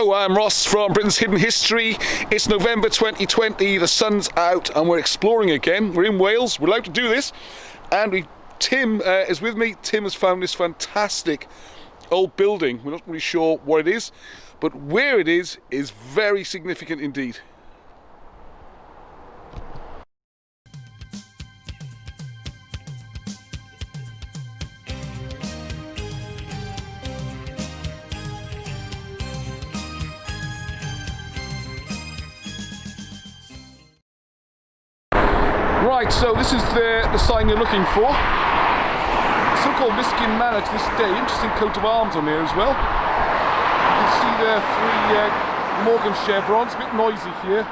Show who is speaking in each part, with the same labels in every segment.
Speaker 1: Hello, I'm Ross from Britain's Hidden History. It's November 2020, the sun's out and we're exploring again. We're in Wales, we're allowed to do this. And Tim is with me. Tim has found this fantastic old building. We're not really sure what it is, but where it is very significant indeed. Right, so this is the sign you're looking for. So-called Miskin Manor to this day. Interesting coat of arms on there as well. You can see the three Morgan chevrons. A bit noisy here.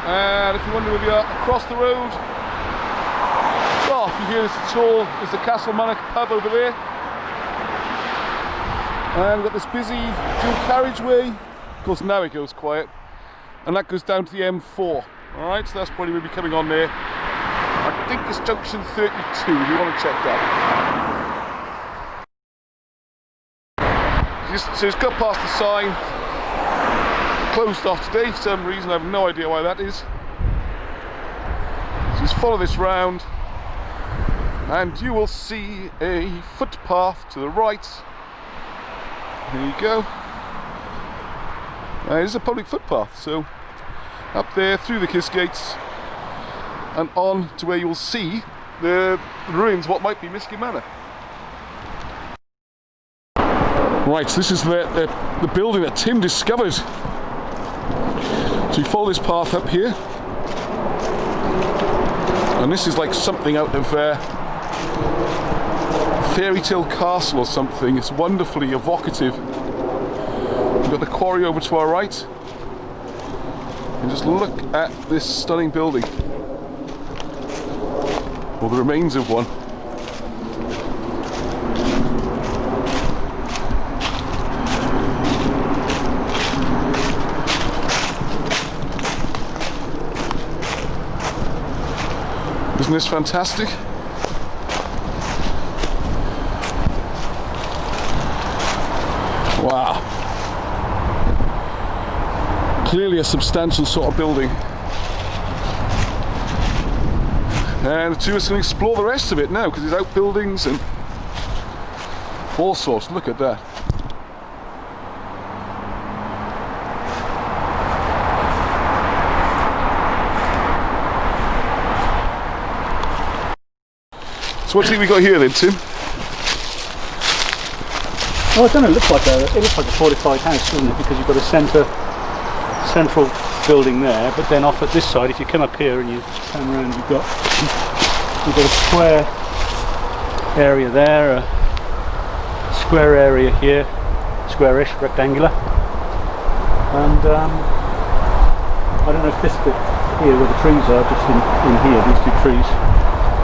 Speaker 1: And if you wonder where we are, across the road, well, if you hear this at all, there's the Castle Manor pub over there. And we've got this busy dual carriageway. Of course, now it goes quiet. And that goes down to the M4. Alright, so that's probably going to be coming on there. I think it's junction 32, if you want to check that. So it's got past the sign. Closed off today for some reason, I have no idea why that is. So just follow this round and you will see a footpath to the right. There you go. It is a public footpath, so up there through the Kiss Gates and on to where you'll see the ruins, what might be Miskin Manor. Right, so this is the building that Tim discovered. So you follow this path up here, and this is like something out of fairy tale castle or something. It's wonderfully evocative. We've got the quarry over to our right. And just look at this stunning building, or the remains of one. Isn't this fantastic? Wow. Clearly a substantial sort of building. And the two of us can explore the rest of it now, because there's outbuildings and all sorts. Look at that. So what do you think we got here then, Tim?
Speaker 2: Well, I don't know, it looks like a fortified house, doesn't it? Because you've got a central building there, but then off at this side, if you come up here and you turn around, you've got a square area there, a square area here, squarish, rectangular, and I don't know if this bit here where the trees are, just in here, these two trees,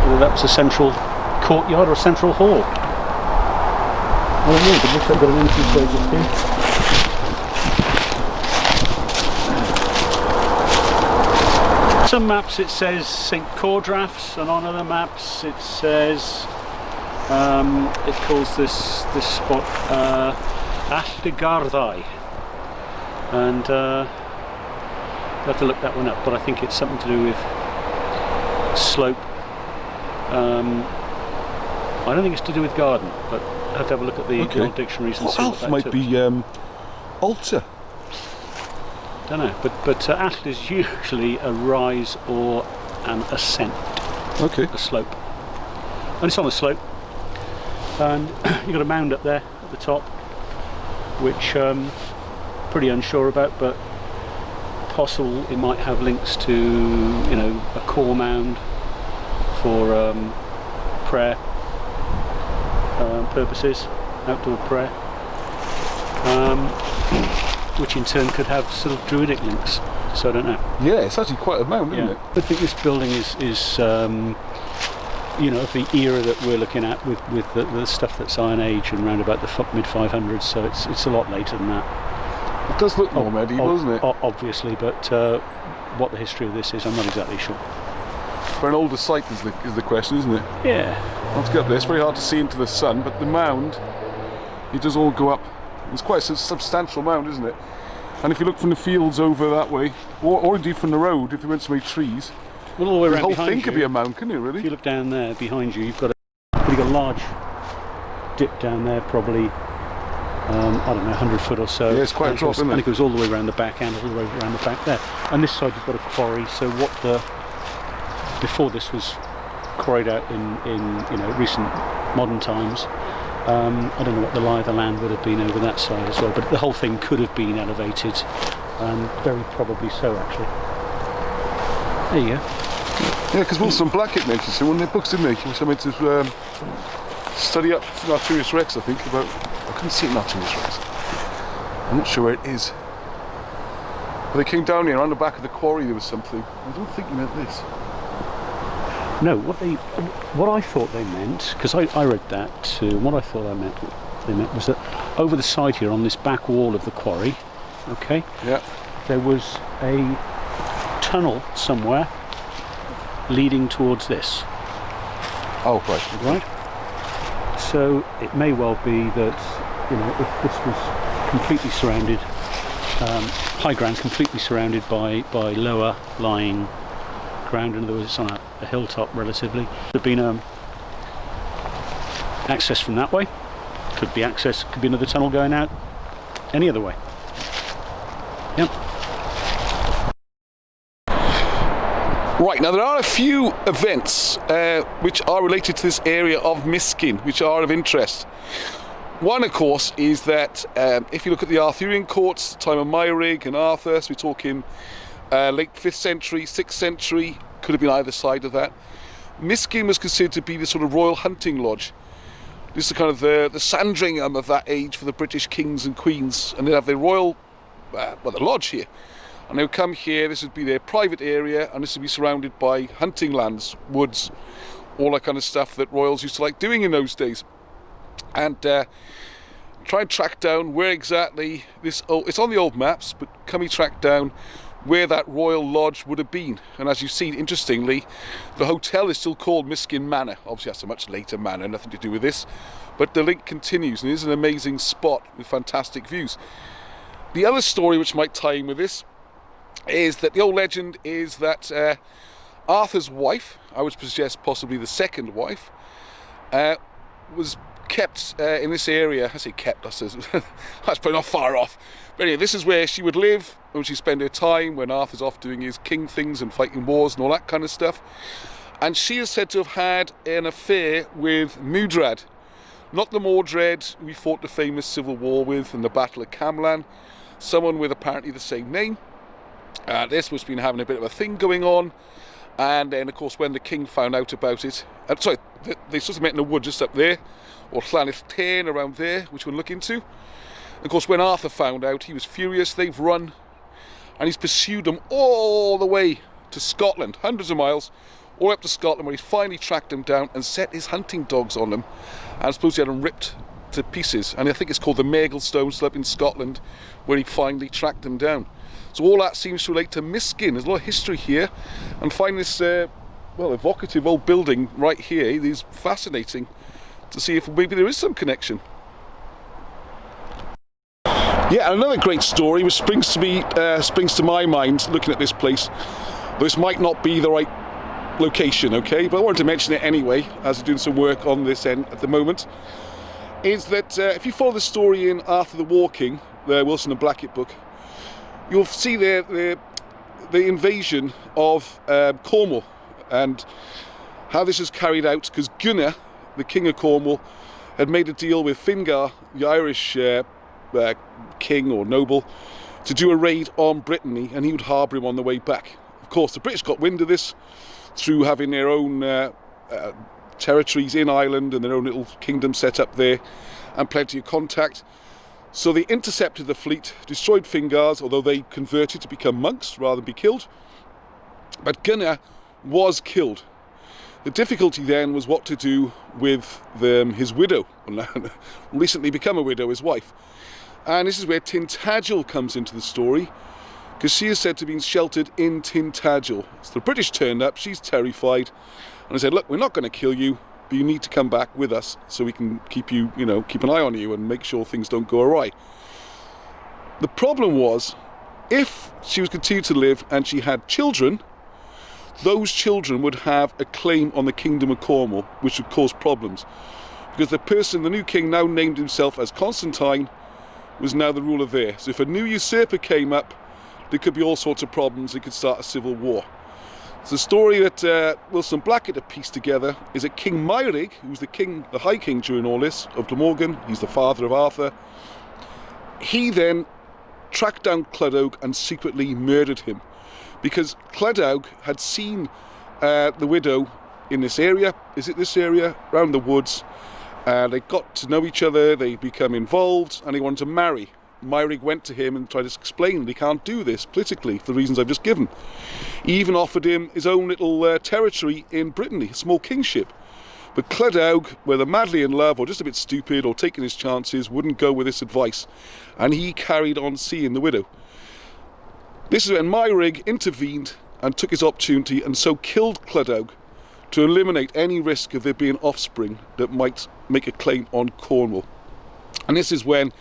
Speaker 2: whether that's a central courtyard or a central hall. I don't know, but it looks like I've got an entrance way just here. Some maps it says St Cordraffs, and on other maps it says it calls this spot Alldegarddau, and I'll have to look that one up, but I think it's something to do with slope. I don't think it's to do with garden, but I have to have a look at the old dictionaries and see what that
Speaker 1: might be altar.
Speaker 2: Don't know, but Allt is usually a rise or an ascent.
Speaker 1: Okay.
Speaker 2: A slope. And it's on a slope. And you've got a mound up there at the top, which pretty unsure about, but possible it might have links to, you know, a core mound for prayer purposes, outdoor prayer. Which in turn could have sort of druidic links, so I don't know.
Speaker 1: Yeah, it's actually quite a mound, isn't it?
Speaker 2: I think this building is you know, of the era that we're looking at, with the stuff that's Iron Age and round about the mid 500s, so it's a lot later than that.
Speaker 1: It does look more medieval, doesn't it?
Speaker 2: Obviously, but what the history of this is, I'm not exactly sure.
Speaker 1: For an older site is the question, isn't it?
Speaker 2: Yeah.
Speaker 1: Let's get up there. It's very hard to see into the sun, but the mound, it does all go up It's quite a substantial mound, isn't it? And if you look from the fields over that way, or indeed from the road, if you went to make trees,
Speaker 2: well, all the way
Speaker 1: the
Speaker 2: around
Speaker 1: whole
Speaker 2: behind
Speaker 1: thing
Speaker 2: you,
Speaker 1: could be a mound, couldn't it, really?
Speaker 2: if you look down there behind you, you've got a large dip down there, probably, I don't know, 100 foot or so.
Speaker 1: Yeah, it's quite a drop, isn't it?
Speaker 2: And it goes all the way around the back and all the way around the back there. And this side you've got a quarry, so before this was quarried out in recent modern times, I don't know what the lie of the land would have been over that side as well, but the whole thing could have been elevated, very probably so actually. There you go.
Speaker 1: Yeah, because Wilson Blackett mentioned it in one of their books, didn't he? Which I meant to study up Arthurian Rex, I think, about... I couldn't see it in Arthurian Rex. I'm not sure where it is. But they came down here, around the back of the quarry there was something. I don't think he meant this.
Speaker 2: No, what I thought they meant, because I read that too, what I thought they meant was that over the side here, on this back wall of the quarry, okay,
Speaker 1: yeah,
Speaker 2: there was a tunnel somewhere leading towards this.
Speaker 1: Oh, right.
Speaker 2: Right? So it may well be that, if this was completely surrounded, high ground completely surrounded by lower lying ground, and there was on a hilltop relatively, there have been access from that way, could be another tunnel going out any other way. Yep.
Speaker 1: Right, now there are a few events which are related to this area of Miskin, which are of interest. One, of course, is that if you look at the Arthurian courts, the time of Meisgyn and Arthur, so we're talking late 5th century, 6th century, could have been either side of that. Miskin was considered to be the sort of royal hunting lodge. This is kind of the Sandringham of that age for the British kings and queens, and they'd have their royal, the lodge here. And they would come here, this would be their private area, and this would be surrounded by hunting lands, woods, all that kind of stuff that royals used to like doing in those days. And try and track down where exactly this, it's on the old maps, but can we track down where that royal lodge would have been? And as you've seen, interestingly, the hotel is still called Miskin Manor. Obviously that's a much later manor, nothing to do with this, but the link continues, and it is an amazing spot with fantastic views. The other story which might tie in with this is that the old legend is that Arthur's wife, I would suggest possibly the second wife, was kept in this area. I say kept, that's probably not far off. But anyway, this is where she would live, when she'd spend her time, when Arthur's off doing his king things and fighting wars and all that kind of stuff. And she is said to have had an affair with Mudrad. Not the Mordred we fought the famous civil war with in the Battle of Camlan. Someone with apparently the same name. This must have been having a bit of a thing going on. And then, of course, when the king found out about it... they sort of met in the wood just up there, or Llanell Tern around there, which we'll look into. And of course, when Arthur found out, he was furious. They've run, and he's pursued them all the way to Scotland, hundreds of miles, all up to Scotland, where he finally tracked them down and set his hunting dogs on them. And I suppose he had them ripped to pieces. And I think it's called the Meisgyn, still up in Scotland, where he finally tracked them down. So all that seems to relate to Miskin. There's a lot of history here, and finding this, evocative old building right here is fascinating to see if maybe there is some connection. Yeah, another great story which springs to my mind looking at this place. This might not be the right location, okay, but I wanted to mention it anyway, as I'm doing some work on this end at the moment. Is that if you follow the story in Arthur the War King, the Wilson and Blackett book, you'll see the invasion of Cornwall and how this was carried out, because Gunnar, the King of Cornwall, had made a deal with Fingar, the Irish king or noble, to do a raid on Brittany, and he would harbour him on the way back. Of course, the British got wind of this through having their own territories in Ireland and their own little kingdom set up there, and plenty of contact. So they intercepted the fleet, destroyed Fingar's, although they converted to become monks rather than be killed. But Gunnar was killed. The difficulty then was what to do with his widow, recently become a widow, his wife. And this is where Tintagel comes into the story, because she is said to have been sheltered in Tintagel. So the British turned up, she's terrified, and they said, look, we're not going to kill you, but you need to come back with us so we can keep an eye on you and make sure things don't go awry. The problem was, if she was continued to live and she had children, those children would have a claim on the Kingdom of Cornwall, which would cause problems. Because the new king, now named himself as Constantine, was now the ruler there. So if a new usurper came up, there could be all sorts of problems. It could start a civil war. So the story that Wilson Blackett had pieced together is that King Meisgyn, who was the High King during all this, of Glamorgan, he's the father of Arthur, he then tracked down Cludog and secretly murdered him. Because Cludog had seen the widow in this area, around the woods. They got to know each other, they become involved, and they wanted to marry. Meisgyn went to him and tried to explain that he can't do this politically for the reasons I've just given. He even offered him his own little territory in Brittany, a small kingship. But Cludog, whether madly in love or just a bit stupid or taking his chances, wouldn't go with this advice. And he carried on seeing the widow. This is when Meisgyn intervened and took his opportunity and so killed Cludog to eliminate any risk of there being offspring that might make a claim on Cornwall. And this is when,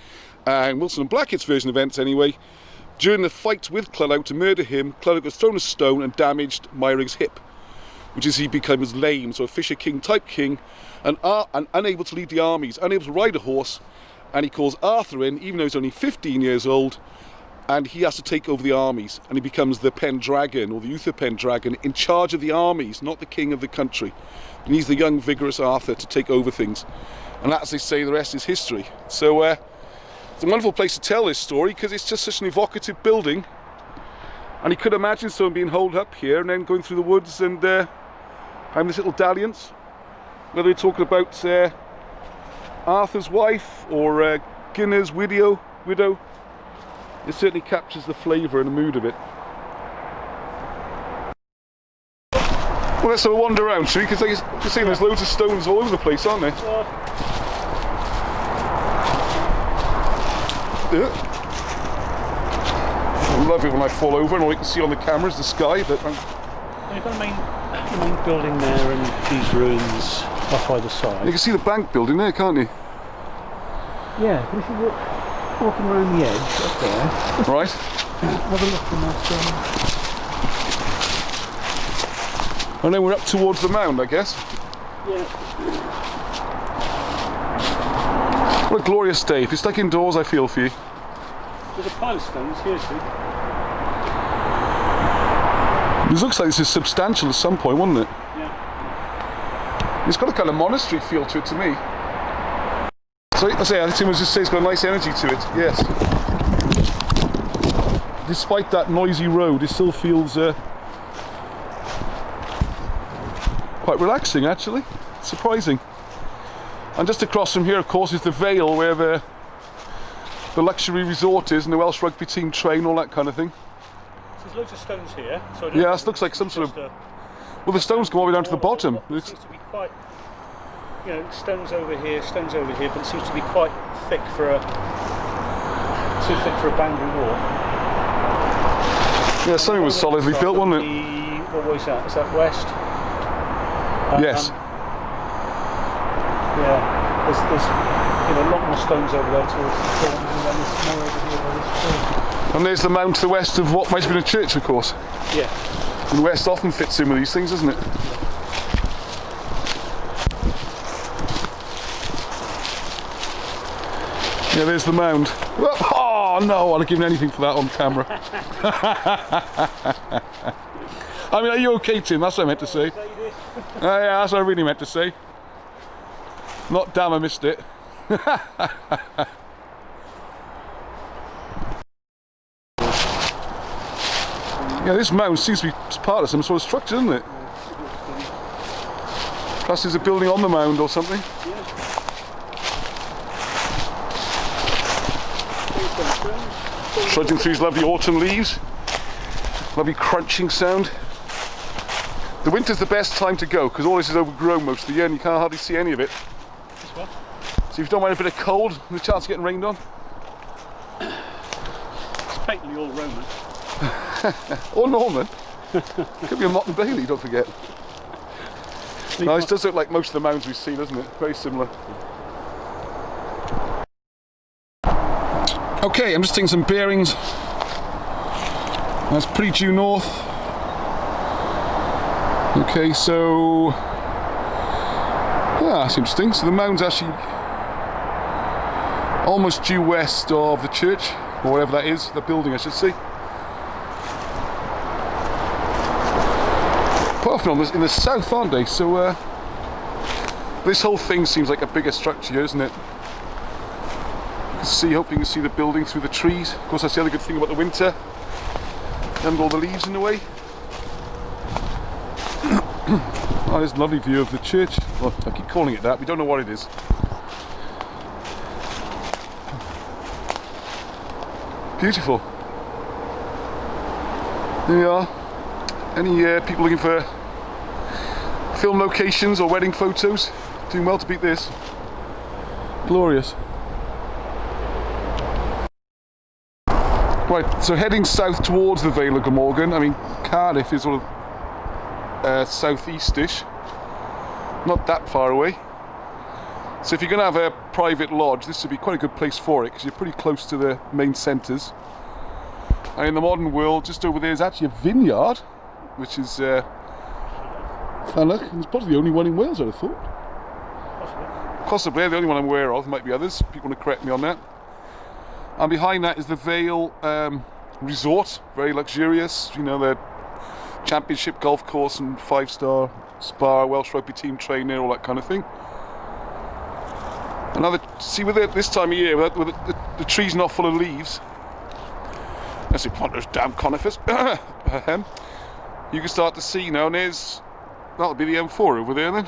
Speaker 1: in Wilson and Blackett's version of events anyway, during the fight with Cludog to murder him, Cludog was thrown a stone and damaged Meisgyn's hip, which is he becomes lame, so a Fisher King type king, and unable to lead the armies, unable to ride a horse, and he calls Arthur in, even though he's only 15 years old, and he has to take over the armies, and he becomes the Pendragon, or the Uther Pendragon, in charge of the armies, not the king of the country. And he's the young, vigorous Arthur to take over things. And as they say, the rest is history. So it's a wonderful place to tell this story, because it's just such an evocative building. And you could imagine someone being holed up here, and then going through the woods and having this little dalliance. Whether we're talking about Arthur's wife, or Guinea's widow. It certainly captures the flavour and the mood of it. Well, let's have a wander around, shall we? Because you can see there's loads of stones all over the place, aren't there? Yeah. I love it when I fall over and all you can see on the camera is the sky. But
Speaker 2: you've got the main building there and these ruins off either side.
Speaker 1: You can see the bank building there, can't you?
Speaker 2: Yeah, but if you walking around the edge up there.
Speaker 1: Right.
Speaker 2: Have a look in that.
Speaker 1: And then we're up towards the mound, I guess.
Speaker 2: Yeah.
Speaker 1: What a glorious day. If you're stuck indoors, I feel for you.
Speaker 2: There's a pile of stones here, see?
Speaker 1: This looks like this is substantial at some point, wouldn't it?
Speaker 2: Yeah.
Speaker 1: It's got a kind of monastery feel to it to me. So I think was just say it's got a nice energy to it, yes. Despite that noisy road, it still feels quite relaxing actually, surprising. And just across from here of course is the Vale where the luxury resort is and the Welsh rugby team train, all that kind of thing.
Speaker 2: So there's loads of stones here. So
Speaker 1: yeah, this looks like some sort of... Well, the stones go all the way down to the bottom.
Speaker 2: It seems to be quite... You know, stones over here, but it seems to be quite thick for a boundary wall.
Speaker 1: Yeah, something was solidly built, wasn't it?
Speaker 2: What was that? Is that west?
Speaker 1: Yes.
Speaker 2: Yeah, there's a lot more stones over there towards the corner, and then there's more over here where there's...
Speaker 1: And there's the mound to the west of what might have been a church, of course.
Speaker 2: Yeah.
Speaker 1: And the west often fits in with these things, doesn't it? Yeah, there's the mound. Oh no, I'd have given anything for that on camera. I mean, are you okay, Tim? That's what I meant to say. Yeah, that's what I really meant to say. Not damn, I missed it. Yeah, this mound seems to be part of some sort of structure, doesn't it? Plus there's a building on the mound or something. Trudging through these lovely autumn leaves. Lovely crunching sound. The winter's the best time to go because all this is overgrown most of the year and you can't hardly see any of it. So if you don't mind a bit of cold and the chance of getting rained on.
Speaker 2: It's patently all Roman.
Speaker 1: Or Norman. Could be a Motte and Bailey, don't forget. No, this does look like most of the mounds we see, doesn't it? Very similar. Okay, I'm just taking some bearings. That's pretty due north. Okay, so that's interesting. So the mound's actually almost due west of the church, or whatever that is, the building I should say. Quite often in the south, aren't they? So this whole thing seems like a bigger structure here, isn't it? See, hoping you can see the building through the trees. Of course, that's the other good thing about the winter. You haven't got all the leaves in the way. Oh, there's a lovely view of the church. Well, I keep calling it that. We don't know what it is. Beautiful. There we are. Any people looking for film locations or wedding photos? Doing well to beat this. Glorious. Right, so heading south towards the Vale of Glamorgan. I mean, Cardiff is sort of southeast-ish, not that far away. So if you're going to have a private lodge, this would be quite a good place for it, because you're pretty close to the main centres. And in the modern world, just over there is actually a vineyard, which is, look, it's probably the only one in Wales, I'd have thought. Possibly, the only one I'm aware of. There might be others. People want to correct me on that. And behind that is the Vale Resort, very luxurious. You know, the championship golf course and 5-star spa, Welsh rugby team training, all that kind of thing. Another, see, with it this time of year, with the trees not full of leaves, let's see, plant those damn conifers. You can start to see now, and that'll be the M4 over there then,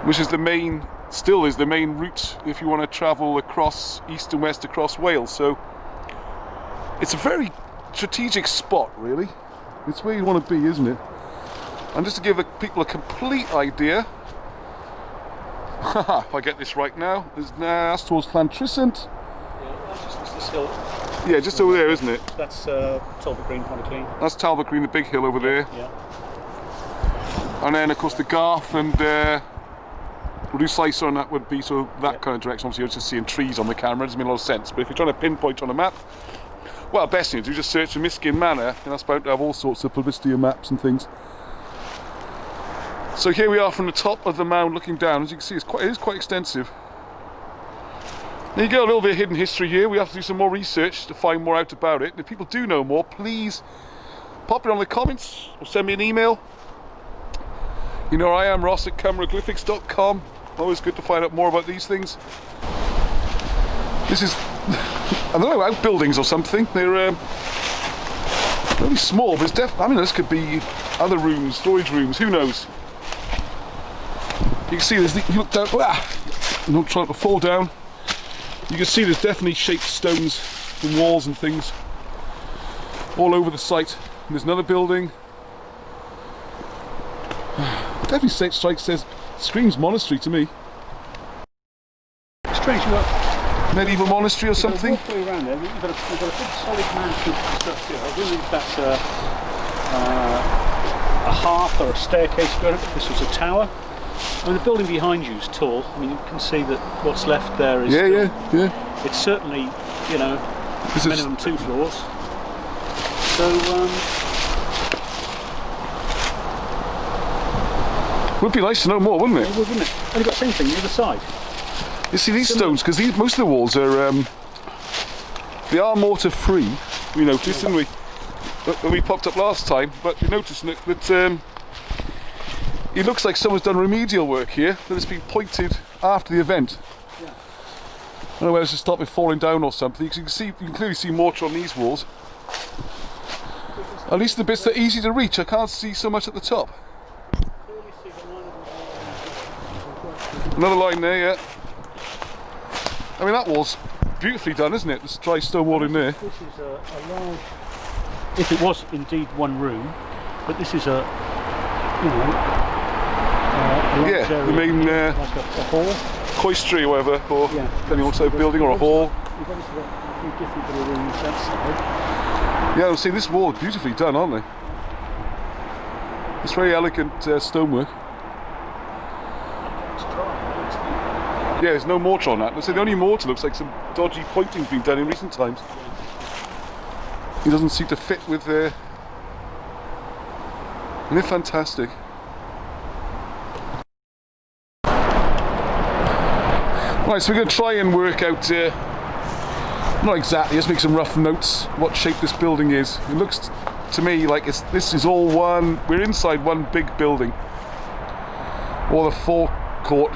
Speaker 1: which is the main. Still is the main route if you want to travel across east and west across Wales. So it's a very strategic spot, really. It's where you want to be, isn't it? And just to give the people a complete idea, if I get this right now, that's towards Llantrisant.
Speaker 2: Yeah, that's just this hill.
Speaker 1: Yeah, just over there, isn't it?
Speaker 2: That's Talbot Green, kind of clean.
Speaker 1: That's Talbot Green, the big hill over there.
Speaker 2: Yeah.
Speaker 1: And then, of course, the Garth and Slicer on that would be sort of that kind of direction. Obviously, you're just seeing trees on the camera. It doesn't make a lot of sense. But if you're trying to pinpoint on a map, well, the best thing to do is just search for Miskin Manor, and that's bound to have all sorts of publicity and maps and things. So here we are from the top of the mound looking down. As you can see, it is quite extensive. There you go, a little bit of hidden history here. We have to do some more research to find more out about it. And if people do know more, please pop it on the comments or send me an email. You know where I am, Ross at cameraglyphics.com. Always good to find out more about these things. This is, I don't know, outbuildings or something. They're really small, but it's definitely, I mean, this could be other rooms, storage rooms, who knows. You can see there's, if you look down, not trying to fall down. You can see there's definitely shaped stones and walls and things all over the site. And there's another building. Definitely says screams monastery to me.
Speaker 2: Strange, you've got
Speaker 1: medieval monastery or something.
Speaker 2: Walk way around there. You've got a big solid mansion stuff here. I wonder if that's a hearth or a staircase. If this was a tower. I mean, the building behind you is tall. I mean, you can see that what's left there is.
Speaker 1: Yeah.
Speaker 2: It's certainly, you know, minimum 2 floors. So.
Speaker 1: Would be nice to know more, wouldn't it?
Speaker 2: It would, wouldn't it? And you've got the same thing the other side.
Speaker 1: You see these stones, because most of the walls are they are mortar free. We noticed, didn't we? When we popped up last time, but we noticed that it looks like someone's done remedial work here that has been pointed after the event.
Speaker 2: Yeah.
Speaker 1: I don't know whether it's to stop it falling down or something. Because you can clearly see mortar on these walls. At least the bits that are easy to reach. I can't see so much at the top. Another line there, yeah. I mean, that wall's beautifully done, isn't it? This dry stone wall in there.
Speaker 2: This is a large, if it was indeed one room, but this is a, you know, a large area,
Speaker 1: the main
Speaker 2: like a hall,
Speaker 1: cloistery or whatever, or depending on what building or a hall.
Speaker 2: You've obviously got a few different little rooms that side.
Speaker 1: Yeah, see, this wall is beautifully done, aren't they? It's very elegant stonework. Yeah, there's no mortar on that. Let's say the only mortar looks like some dodgy pointing's been done in recent times. It doesn't seem to fit with the... They're fantastic. Right, so we're going to try and work out, not exactly, just make some rough notes, what shape this building is. It looks to me like this is all one, we're inside one big building. Or the forecourt.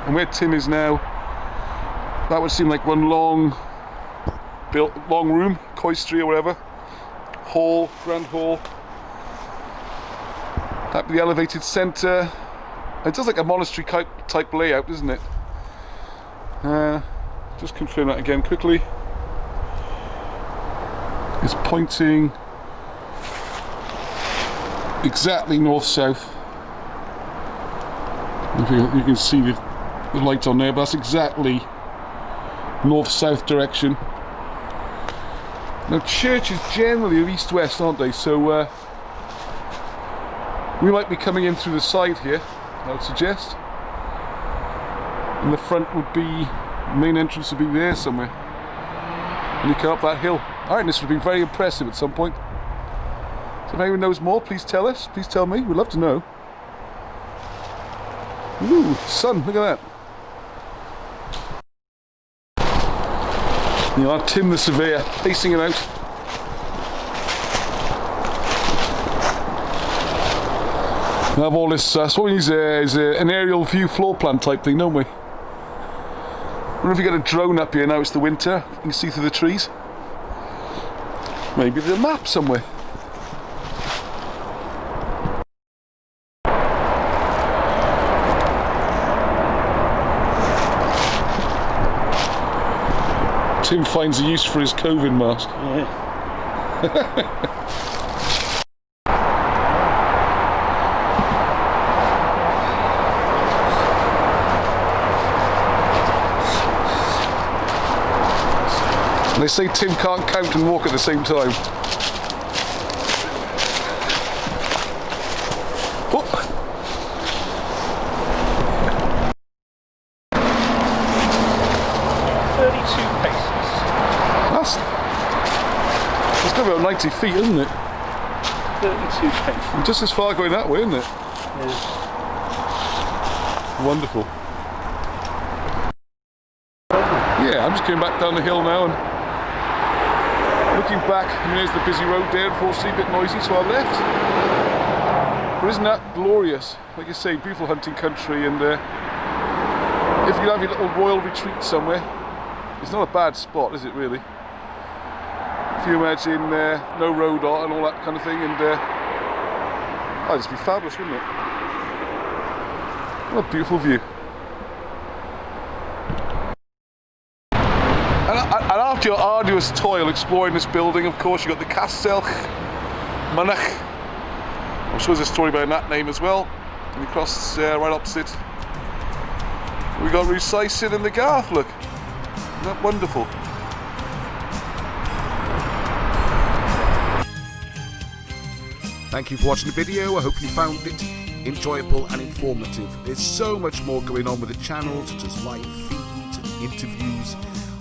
Speaker 1: And where Tim is now, that would seem like one long room, cloistery or whatever. Hall, grand hall. That'd be the elevated centre. It does like a monastery type layout, doesn't it? Just confirm that again quickly. It's pointing exactly north-south. You can see the light on there, but that's exactly north-south direction. Now churches generally are east-west, aren't they? So we might be coming in through the side here, I would suggest. And the front would be, the main entrance would be there somewhere. And you come up that hill. I reckon this would be very impressive at some point. So if anyone knows more, please tell us. Please tell me. We'd love to know. Ooh, sun, look at that. You know, Tim the Surveyor, pacing it out. We have all this, so what we need is an aerial view floor plan type thing, don't we? I wonder if you get a drone up here now it's the winter, you can see through the trees. Maybe there's a map somewhere. Tim finds a use for his COVID mask. Yeah. They say Tim can't count and walk at the same time. Oh.
Speaker 2: 32 paces.
Speaker 1: It's got about 90 feet, isn't it?
Speaker 2: 32 paces.
Speaker 1: Just as far going that way, isn't it?
Speaker 2: Yeah.
Speaker 1: Wonderful. Yeah, I'm just going back down the hill now and looking back. I mean, there's the busy road there, unfortunately, a bit noisy, so I've left. But isn't that glorious? Like you say, beautiful hunting country, and if you have your little royal retreat somewhere, it's not a bad spot, is it really? If you imagine no road and all that kind of thing, and that'd just be fabulous, wouldn't it? What a beautiful view. And after your arduous toil exploring this building, of course, you've got the Castell Mynach. I'm sure there's a story behind that name as well. And across right opposite, we got Miskin and the Garth, look. Isn't that wonderful? Thank you for watching the video. I hope you found it enjoyable and informative. There's so much more going on with the channel, such as live feeds and interviews.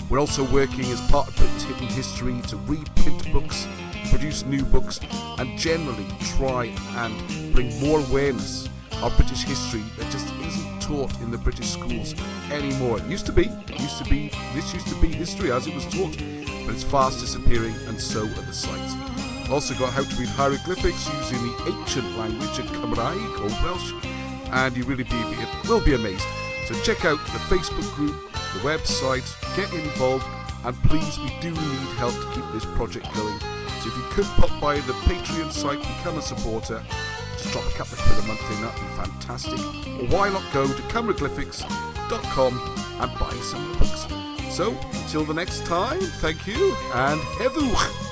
Speaker 1: We're also working as part of Britain's Hidden History to reprint books, produce new books, and generally try and bring more awareness of British history that just isn't taught in the British schools anymore. It used to be history as it was taught, but it's fast disappearing, and so are the sites. Also got how to read hieroglyphics using the ancient language of Cymraeg or Welsh, and you really will be amazed. So check out the Facebook group, the website, get involved, and please, we do need help to keep this project going. So if you could pop by the Patreon site, become a supporter, just drop a couple of quid a month in, that'd be fantastic. Or why not go to cymraglyphics.com and buy some books. So until the next time, thank you, and heddwch!